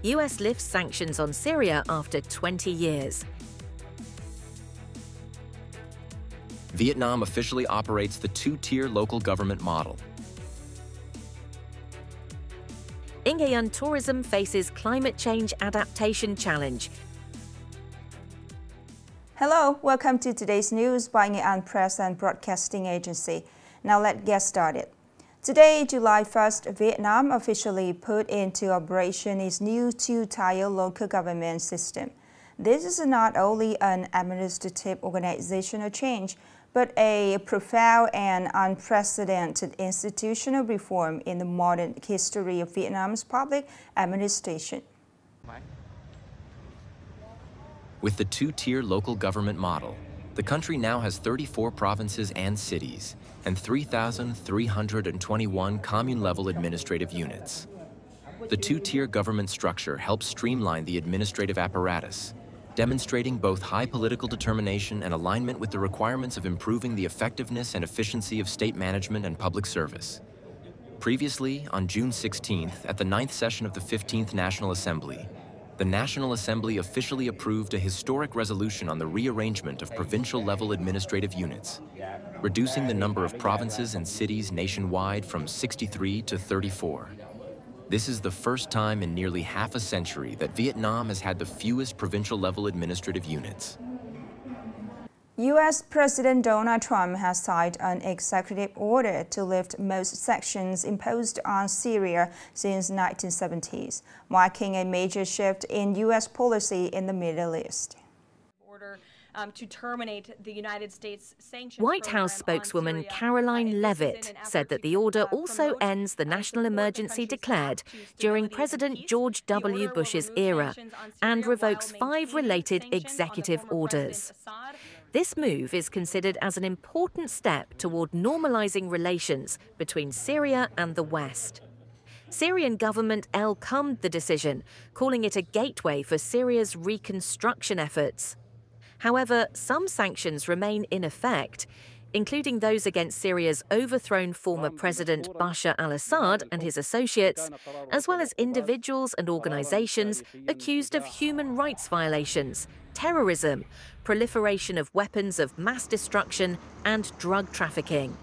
US lifts sanctions on Syria after 20 years. Vietnam officially operates the two-tier local government model. Nghệ An tourism faces climate change adaptation challenge. Hello, welcome to today's news by Nghệ An Press and Broadcasting Agency. Now let's get started. Today, July 1st, Vietnam officially put into operation its new two-tier local government system. This is not only an administrative organizational change, but a profound and unprecedented institutional reform in the modern history of Vietnam's public administration. With the two-tier local government model, the country now has 34 provinces and cities, and 3,321 commune-level administrative units. The two-tier government structure helps streamline the administrative apparatus, demonstrating both high political determination and alignment with the requirements of improving the effectiveness and efficiency of state management and public service. Previously, on June 16th, at the 9th session of the 15th National Assembly, the National Assembly officially approved a historic resolution on the rearrangement of provincial-level administrative units, reducing the number of provinces and cities nationwide from 63 to 34. This is the first time in nearly half a century that Vietnam has had the fewest provincial-level administrative units. U.S. President Donald Trump has signed an executive order to lift most sanctions imposed on Syria since the 1970s, marking a major shift in U.S. policy in the Middle East. To terminate the United States sanctions. White House spokeswoman Caroline Leavitt said that the order also ends the national emergency declared during President George W. Bush's era and revokes 5 related executive orders. This move is considered as an important step toward normalizing relations between Syria and the West. Syrian government welcomed the decision, calling it a gateway for Syria's reconstruction efforts. However, some sanctions remain in effect, including those against Syria's overthrown former President Bashar al-Assad and his associates, as well as individuals and organizations accused of human rights violations, terrorism, proliferation of weapons of mass destruction, and drug trafficking.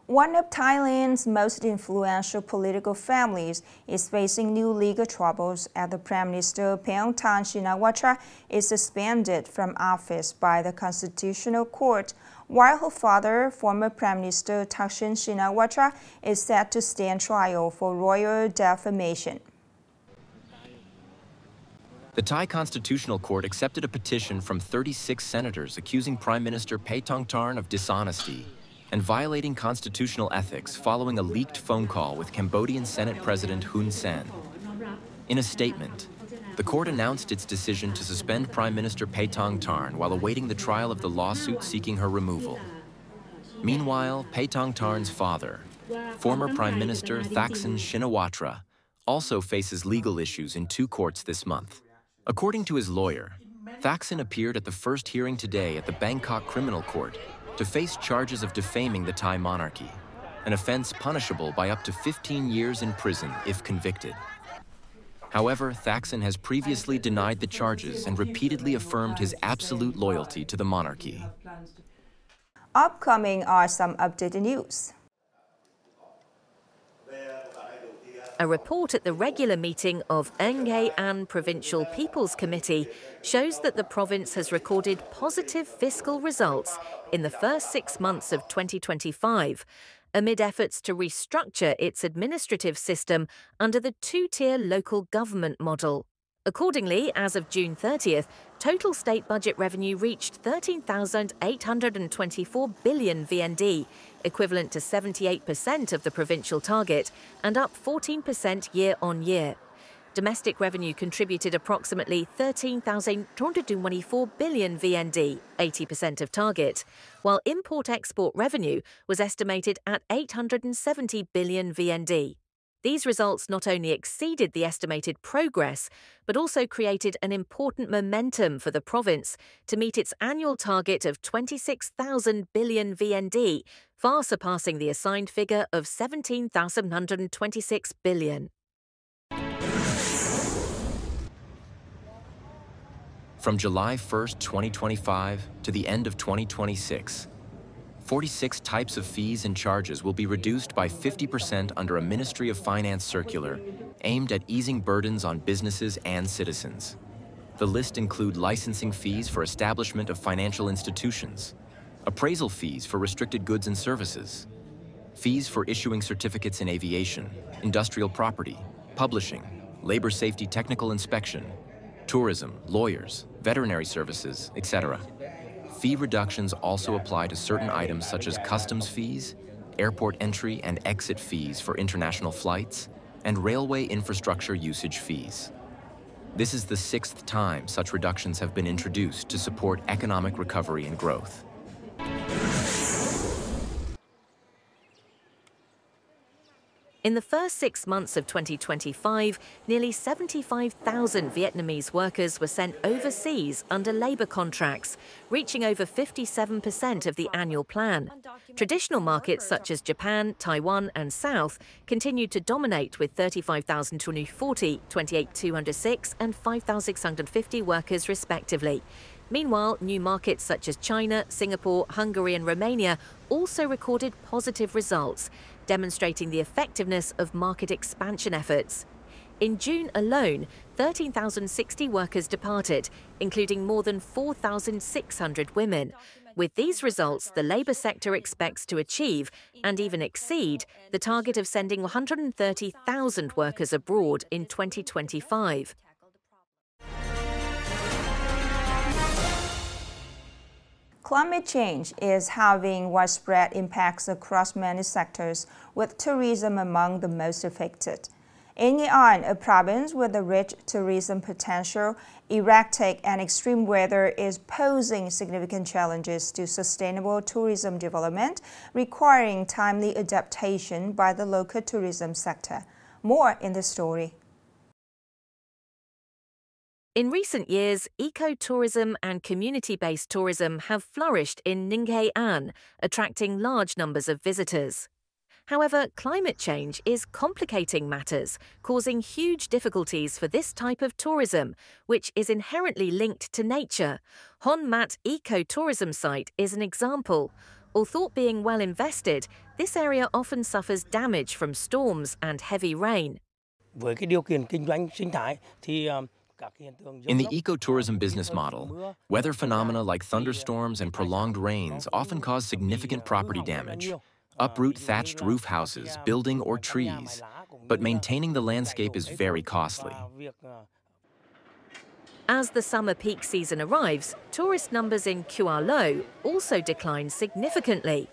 One of Thailand's most influential political families is facing new legal troubles after Prime Minister Paetongtarn Shinawatra is suspended from office by the Constitutional Court, while her father, former Prime Minister Thaksin Shinawatra, is set to stand trial for royal defamation. The Thai Constitutional Court accepted a petition from 36 senators accusing Prime Minister Paetongtarn of dishonesty and violating constitutional ethics following a leaked phone call with Cambodian Senate President Hun Sen. In a statement, the court announced its decision to suspend Prime Minister Paetongtarn while awaiting the trial of the lawsuit seeking her removal. Meanwhile, Paetongtarn's father, former Prime Minister Thaksin Shinawatra, also faces legal issues in 2 courts this month. According to his lawyer, Thaksin appeared at the first hearing today at the Bangkok Criminal Court to face charges of defaming the Thai monarchy, an offense punishable by up to 15 years in prison if convicted. However, Thaksin has previously denied the charges and repeatedly affirmed his absolute loyalty to the monarchy. Upcoming are some updated news. A report at the regular meeting of Nghệ An Provincial People's Committee shows that the province has recorded positive fiscal results in the first 6 months of 2025, amid efforts to restructure its administrative system under the two-tier local government model. Accordingly, as of June 30th, total state budget revenue reached 13,824 billion VND, equivalent to 78% of the provincial target and up 14% year-on-year. Domestic revenue contributed approximately 13,224 billion VND, 80% of target, while import-export revenue was estimated at 870 billion VND. These results not only exceeded the estimated progress, but also created an important momentum for the province to meet its annual target of 26,000 billion VND, far surpassing the assigned figure of 17,126 billion. From July 1st, 2025 to the end of 2026, 46 types of fees and charges will be reduced by 50% under a Ministry of Finance circular aimed at easing burdens on businesses and citizens. The list includes licensing fees for establishment of financial institutions, appraisal fees for restricted goods and services, fees for issuing certificates in aviation, industrial property, publishing, labor safety technical inspection, tourism, lawyers, veterinary services, etc. Fee reductions also apply to certain items such as customs fees, airport entry and exit fees for international flights, and railway infrastructure usage fees. This is the 6th time such reductions have been introduced to support economic recovery and growth. In the first 6 months of 2025, nearly 75,000 Vietnamese workers were sent overseas under labour contracts, reaching over 57% of the annual plan. Traditional markets such as Japan, Taiwan and South continued to dominate with 35,240, 28,206 and 5,650 workers respectively. Meanwhile, new markets such as China, Singapore, Hungary and Romania also recorded positive results, demonstrating the effectiveness of market expansion efforts. In June alone, 13,060 workers departed, including more than 4,600 women. With these results, the labour sector expects to achieve, and even exceed, the target of sending 130,000 workers abroad in 2025. Climate change is having widespread impacts across many sectors, with tourism among the most affected. In Nghệ An, a province with a rich tourism potential, erratic and extreme weather is posing significant challenges to sustainable tourism development, requiring timely adaptation by the local tourism sector. More in the story. In recent years, eco-tourism and community-based tourism have flourished in Nghệ An, attracting large numbers of visitors. However, climate change is complicating matters, causing huge difficulties for this type of tourism, which is inherently linked to nature. Hon Mat eco-tourism site is an example. Although being well invested, this area often suffers damage from storms and heavy rain. Với cái điều kiện kinh doanh sinh thái thì In the ecotourism business model, weather phenomena like thunderstorms and prolonged rains often cause significant property damage, uproot thatched roof houses, building or trees, but maintaining the landscape is very costly. As the summer peak season arrives, tourist numbers in Kua Lo also decline significantly.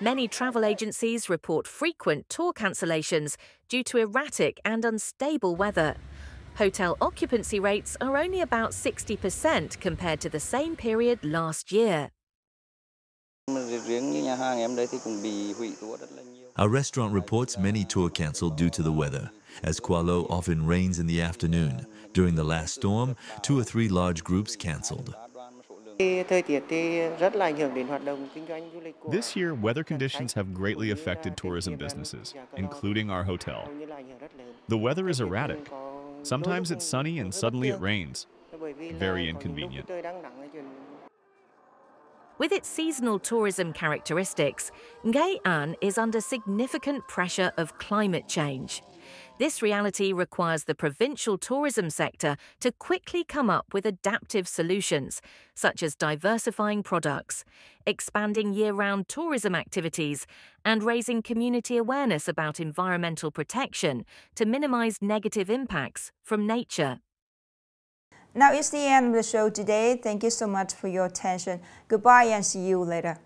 Many travel agencies report frequent tour cancellations due to erratic and unstable weather. Hotel occupancy rates are only about 60% compared to the same period last year. Our restaurant reports many tours cancelled due to the weather, as Kua Lo often rains in the afternoon. During the last storm, 2 or 3 large groups cancelled. This year, weather conditions have greatly affected tourism businesses, including our hotel. The weather is erratic. Sometimes it's sunny and suddenly it rains. Very inconvenient. With its seasonal tourism characteristics, Nghệ An is under significant pressure of climate change. This reality requires the provincial tourism sector to quickly come up with adaptive solutions, such as diversifying products, expanding year-round tourism activities, and raising community awareness about environmental protection to minimize negative impacts from nature. Now it's the end of the show today. Thank you so much for your attention. Goodbye and see you later.